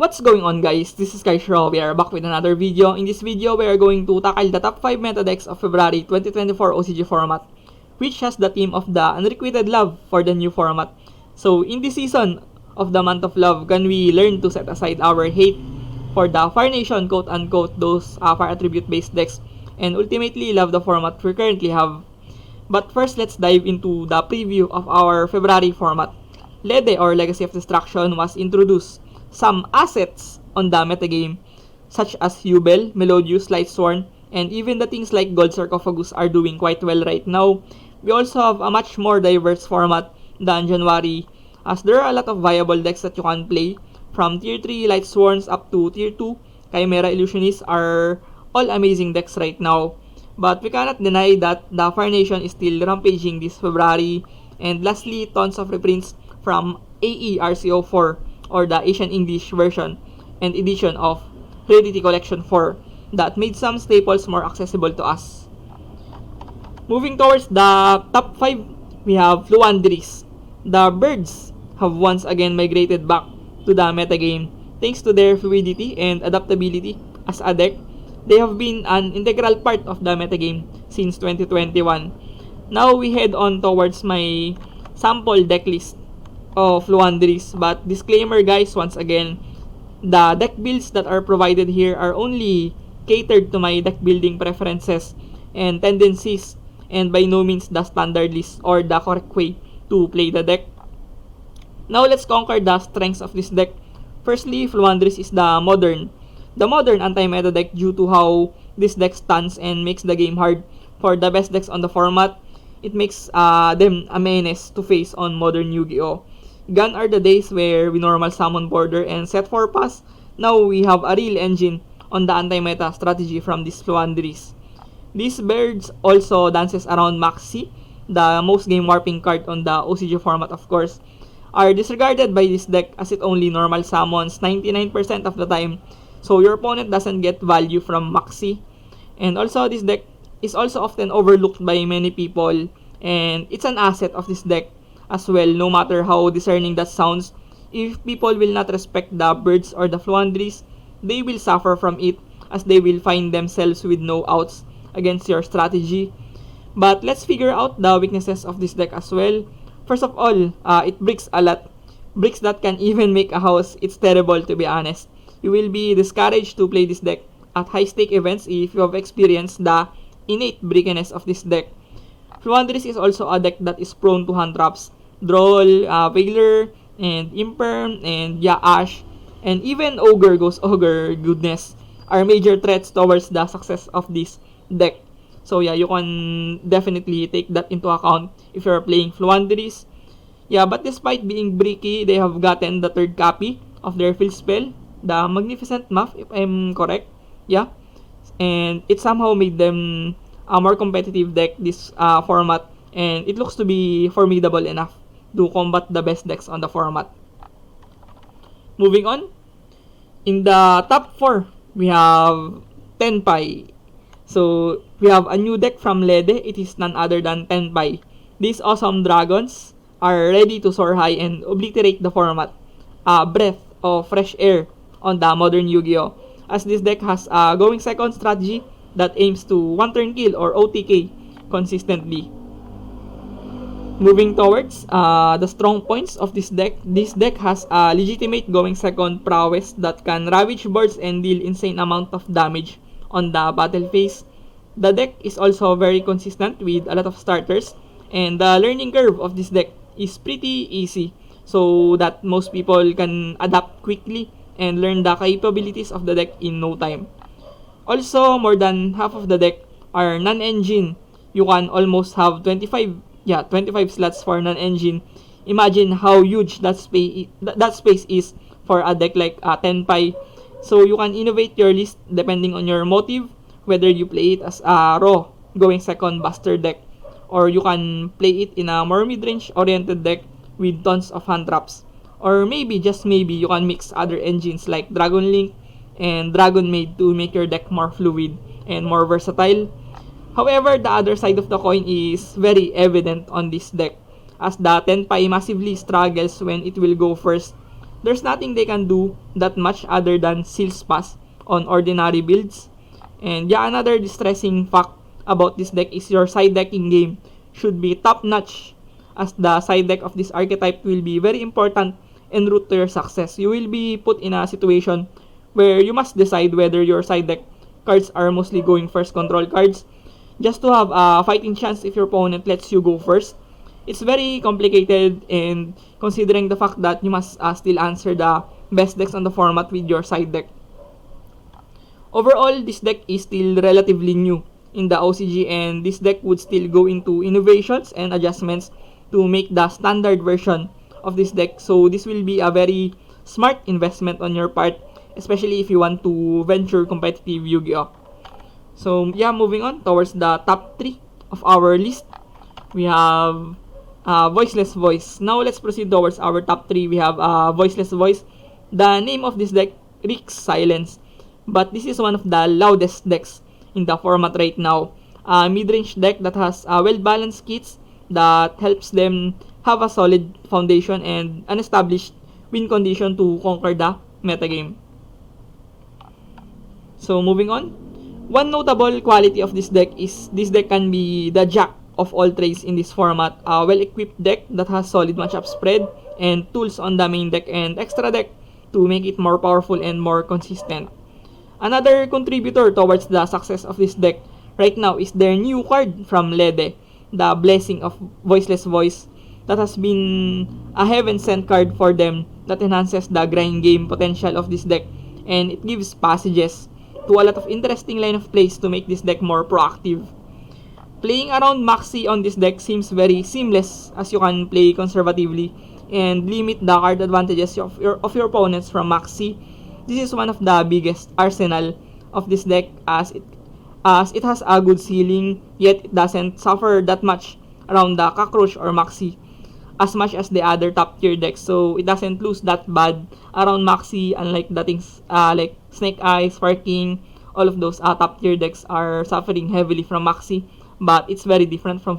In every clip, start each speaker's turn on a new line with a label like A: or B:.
A: What's going on, guys? This is Kaishro. We are back with another video. In this video, we are going to tackle the top 5 meta decks of February 2024 OCG format, which has the theme of the unrequited love for the new format. So, in this season of the month of love, can we learn to set aside our hate for the Fire Nation, quote-unquote, those Fire attribute-based decks, and ultimately love the format we currently have? But first, let's dive into the preview of our February format. Lede, or Legacy of Destruction, was introduced. Some assets on the metagame, such as Hubel, Melodious, Lightsworn, and even the things like Gold Sarcophagus are doing quite well right now. We also have a much more diverse format than January, as there are a lot of viable decks that you can play, from Tier 3 Lightsworns up to Tier 2 Chimera Illusionists are all amazing decks right now. But we cannot deny that the Fire Nation is still rampaging this February. And lastly, tons of reprints from AE RCO4, or the Asian English version and edition of Heredity Collection 4, that made some staples more accessible to us. Moving towards the top 5, we have Floowandereeze. The birds have once again migrated back to the metagame thanks to their fluidity and adaptability as a deck. They have been an integral part of the metagame since 2021. Now we head on towards my sample deck list of Floowandereeze, but disclaimer guys, once again, the deck builds that are provided here are only catered to my deck building preferences and tendencies, and by no means the standard list or the correct way to play the deck. Now let's conquer the strengths of this deck. Firstly, Floowandereeze is the modern anti-meta deck due to how this deck stands and makes the game hard for the best decks on the format. It makes them a menace to face on modern Yu-Gi-Oh! Gone are the days where we normal summon border and set 4 pass. Now we have a real engine on the anti-meta strategy from this Floowandereeze. These birds also dances around Maxi, the most game warping card on the OCG format of course, are disregarded by this deck as it only normal summons 99% of the time, so your opponent doesn't get value from Maxi. And also this deck is also often overlooked by many people, and it's an asset of this deck as well, no matter how discerning that sounds. If people will not respect the birds or the Floowandereeze, they will suffer from it, as they will find themselves with no outs against your strategy. But let's figure out the weaknesses of this deck as well. First of all, it bricks a lot. Bricks that can even make a house. It's terrible, to be honest. You will be discouraged to play this deck at high stake events if you have experienced the innate brickiness of this deck. Floowandereeze is also a deck that is prone to hand traps. Droll, Veiler, and Imperm, and Ash, and even Ogre Goes Ogre goodness are major threats towards the success of this deck. So yeah, you can definitely take that into account if you're playing Floowandereeze. Yeah, but despite being bricky, they have gotten the third copy of their field spell, the Magnificent Muff, if I'm correct. Yeah, and it somehow made them a more competitive deck this format, and it looks to be formidable enough to combat the best decks on the format. Moving on, in the top 4, we have Tenpai. So, we have a new deck from Lede. It is none other than Tenpai. These awesome dragons are ready to soar high and obliterate the format. A breath of fresh air on the modern Yu-Gi-Oh! As this deck has a going second strategy that aims to one turn kill or OTK consistently. Moving towards the strong points of this deck has a legitimate going second prowess that can ravage boards and deal insane amount of damage on the battle phase. The deck is also very consistent with a lot of starters, and the learning curve of this deck is pretty easy, so that most people can adapt quickly and learn the capabilities of the deck in no time. Also, more than half of the deck are non-engine. You can almost have 25 slots for non-engine. Imagine how huge that space is for a deck like Tenpai. So you can innovate your list depending on your motive, whether you play it as a raw going second buster deck, or you can play it in a more mid-range oriented deck with tons of hand traps, or maybe, just maybe, you can mix other engines like Dragon Link and Dragon Maid to make your deck more fluid and more versatile. However, the other side of the coin is very evident on this deck, as the Tenpai massively struggles when it will go first there's nothing they can do that much other than Seals Pass on ordinary builds. And yeah, another distressing fact about this deck is your side decking game should be top notch, as the side deck of this archetype will be very important en route to your success. You will be put in a situation where you must decide whether your side deck cards are mostly going first control cards just to have a fighting chance if your opponent lets you go first. It's very complicated, and considering the fact that you must still answer the best decks on the format with your side deck. Overall, this deck is still relatively new in the OCG, and this deck would still go into innovations and adjustments to make the standard version of this deck. So this will be a very smart investment on your part, especially if you want to venture competitive Yu-Gi-Oh! So yeah, moving on towards the top 3 of our list. We have Voiceless Voice. Now let's proceed towards our top 3. We have Voiceless Voice. The name of this deck reeks silence, but this is one of the loudest decks in the format right now. A mid-range deck that has well-balanced kits that helps them have a solid foundation and an established win condition to conquer the metagame. So moving on, one notable quality of this deck is this deck can be the jack of all trades in this format. A well-equipped deck that has solid matchup spread and tools on the main deck and extra deck to make it more powerful and more consistent. Another contributor towards the success of this deck right now is their new card from Lede, the Blessing of Voiceless Voice, that has been a heaven-sent card for them that enhances the grind game potential of this deck, and it gives passages to a lot of interesting line of plays to make this deck more proactive. Playing around Maxi on this deck seems very seamless, as you can play conservatively and limit the card advantages of your opponents from Maxi. This is one of the biggest arsenal of this deck, as it has a good ceiling, yet it doesn't suffer that much around the Cockroach or Maxi as much as the other top tier decks. So it doesn't lose that bad around Maxi, unlike the things like Snake Eyes, Sparking. All of those top tier decks are suffering heavily from Maxi, but it's very different from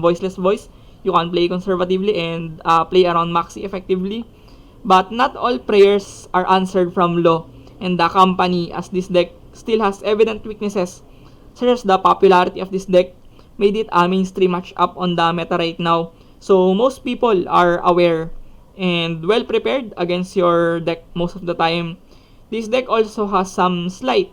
A: Voiceless Voice. You can play conservatively and play around Maxi effectively. But not all prayers are answered from Law and the company, as this deck still has evident weaknesses, such as the popularity of this deck made it a mainstream matchup on the meta right now. So most people are aware and well prepared against your deck most of the time. This deck also has some slight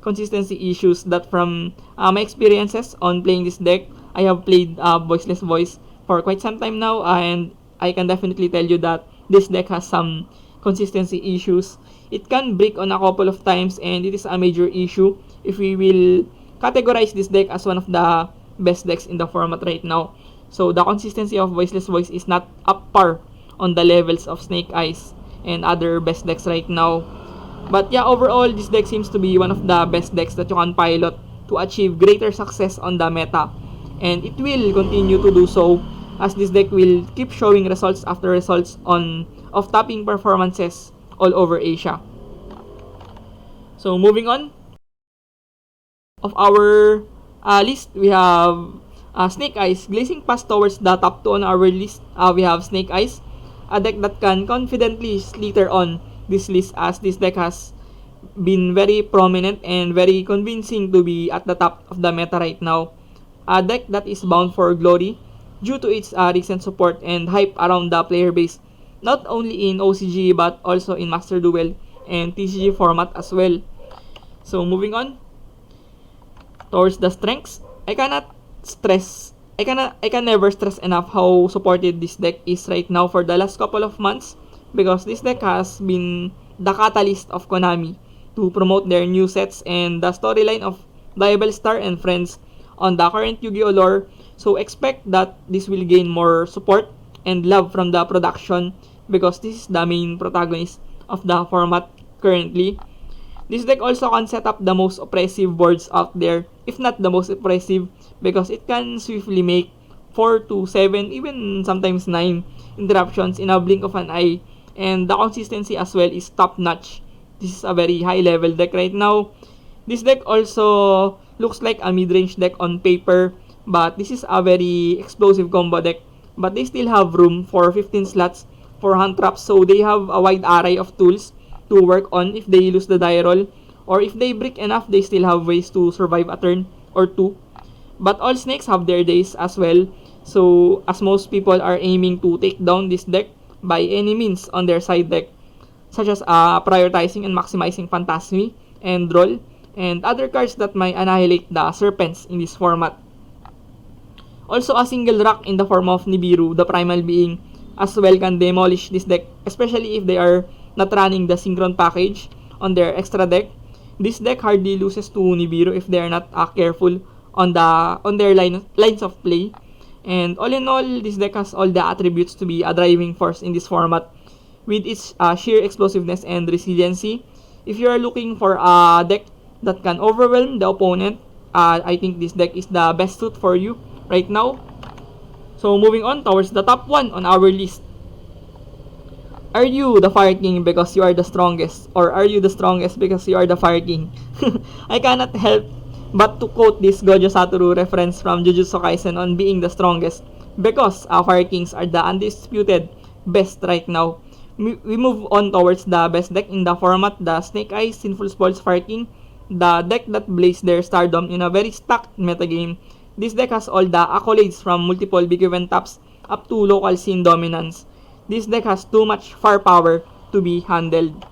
A: consistency issues that from my experiences on playing this deck. I have played Voiceless Voice for quite some time now, and I can definitely tell you that this deck has some consistency issues. It can break on a couple of times, and it is a major issue if we will categorize this deck as one of the best decks in the format right now. So the consistency of Voiceless Voice is not up par on the levels of Snake Eyes and other best decks right now. But yeah, overall, this deck seems to be one of the best decks that you can pilot to achieve greater success on the meta. And it will continue to do so, as this deck will keep showing results after results of topping performances all over Asia. So moving on, of our list, we have Snake Eyes. Glazing past towards the top 2 on our list, we have Snake Eyes, a deck that can confidently slither on this list, as this deck has been very prominent and very convincing to be at the top of the meta right now. A deck that is bound for glory due to its recent support and hype around the player base, not only in OCG but also in Master Duel and TCG format as well. So moving on towards the strengths, I can never stress enough how supported this deck is right now for the last couple of months, because this deck has been the catalyst of Konami to promote their new sets and the storyline of Diablo Star and Friends on the current Yu-Gi-Oh lore. So expect that this will gain more support and love from the production, because this is the main protagonist of the format currently. This deck also can set up the most oppressive boards out there, if not the most oppressive, because it can swiftly make 4 to 7, even sometimes 9 interruptions in a blink of an eye, and the consistency as well is top notch. This is a very high level deck right now. This deck also looks like a mid-range deck on paper, but this is a very explosive combo deck, but they still have room for 15 slots for hand traps. So they have a wide array of tools to work on if they lose the die roll, or if they break enough, they still have ways to survive a turn or two. But all snakes have their days as well. So as most people are aiming to take down this deck by any means on their side deck, such as prioritizing and maximizing Phantasmi and Droll, and other cards that might annihilate the Serpents in this format. Also, a single rock in the form of Nibiru, the primal being, as well can demolish this deck, especially if they are not running the Synchron package on their extra deck. This deck hardly loses to Nibiru if they are not careful on their lines of play. And all in all, this deck has all the attributes to be a driving force in this format, with its sheer explosiveness and resiliency. If you are looking for a deck that can overwhelm the opponent, I think this deck is the best suit for you right now. So moving on towards the top 1 on our list. Are you the Fire King because you are the strongest? Or are you the strongest because you are the Fire King? I cannot help but to quote this Gojo Satoru reference from Jujutsu Kaisen on being the strongest, because Fire Kings are the undisputed best right now. We move on towards the best deck in the format, the Snake Eyes Sinful Spoils Fire King, the deck that blazed their stardom in a very stacked metagame. This deck has all the accolades from multiple big event tops up to local scene dominance. This deck has too much firepower to be handled.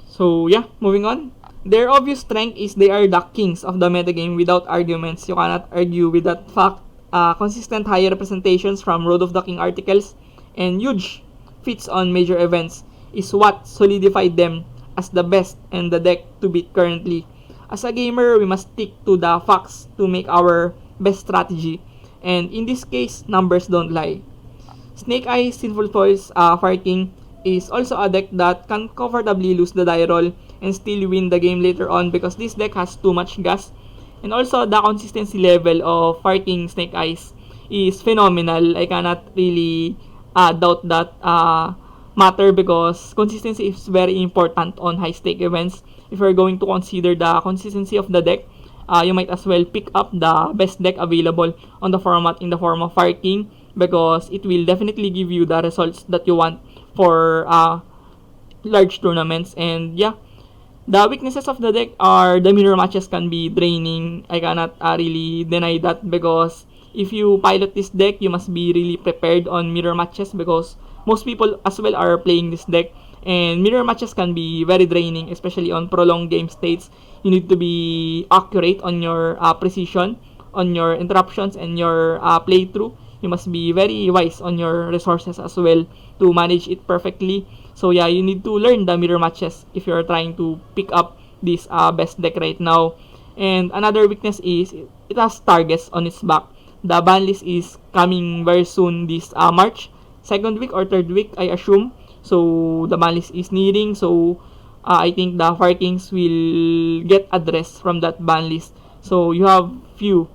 A: So yeah, moving on. Their obvious strength is they are the kings of the metagame without arguments. You cannot argue with that fact. Consistent high representations from Road of the King articles and huge feats on major events is what solidified them as the best and the deck to beat currently. As a gamer, we must stick to the facts to make our best strategy, and in this case, numbers don't lie. Snake Eyes Sinful Spoils Fire King is also a deck that can comfortably lose the die roll and still win the game later on, because this deck has too much gas, and also the consistency level of Fire King Snake Eyes is phenomenal. I cannot really doubt that matter, because consistency is very important on high stake events. If you're going to consider the consistency of the deck, you might as well pick up the best deck available on the format in the form of Fire King, because it will definitely give you the results that you want for large tournaments. And yeah, the weaknesses of the deck are the mirror matches can be draining. I cannot really deny that, because if you pilot this deck, you must be really prepared on mirror matches, because most people as well are playing this deck, and mirror matches can be very draining, especially on prolonged game states. You need to be accurate on your precision, on your interruptions, and your playthrough. You must be very wise on your resources as well to manage it perfectly. So yeah, you need to learn the mirror matches if you're trying to pick up this best deck right now. And another weakness is it has targets on its back. The ban list is coming very soon this March, second week or third week, I assume. So the ban list is nearing. So I think the Fire Kings will get addressed from that ban list. So you have few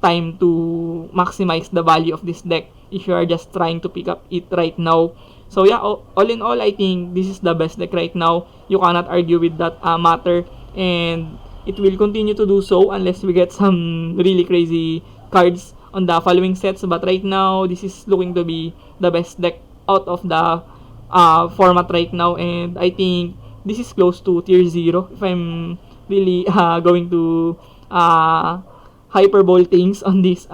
A: time to maximize the value of this deck if you are just trying to pick up it right now. So yeah, all in all, I think this is the best deck right now. You cannot argue with that matter, and it will continue to do so unless we get some really crazy cards on the following sets. But right now, this is looking to be the best deck out of the format right now, and I think this is close to tier 0 if I'm really going to hyperbole things on this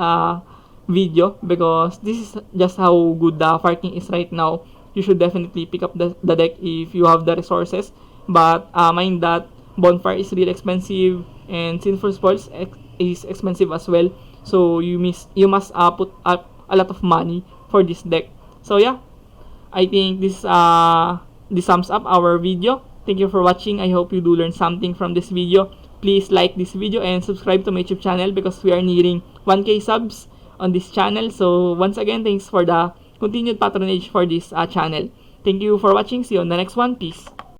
A: video, because this is just how good the Fire King is right now. You should definitely pick up the deck if you have the resources, but mind that Bonfire is really expensive and Sinful Spoils is expensive as well, so you must put up a lot of money for this deck. So yeah, I think this sums up our video. Thank you for watching. I hope you do learn something from this video. Please like this video and subscribe to my YouTube channel, because we are nearing 1K subs on this channel. So once again, thanks for the continued patronage for this channel. Thank you for watching. See you on the next one. Peace.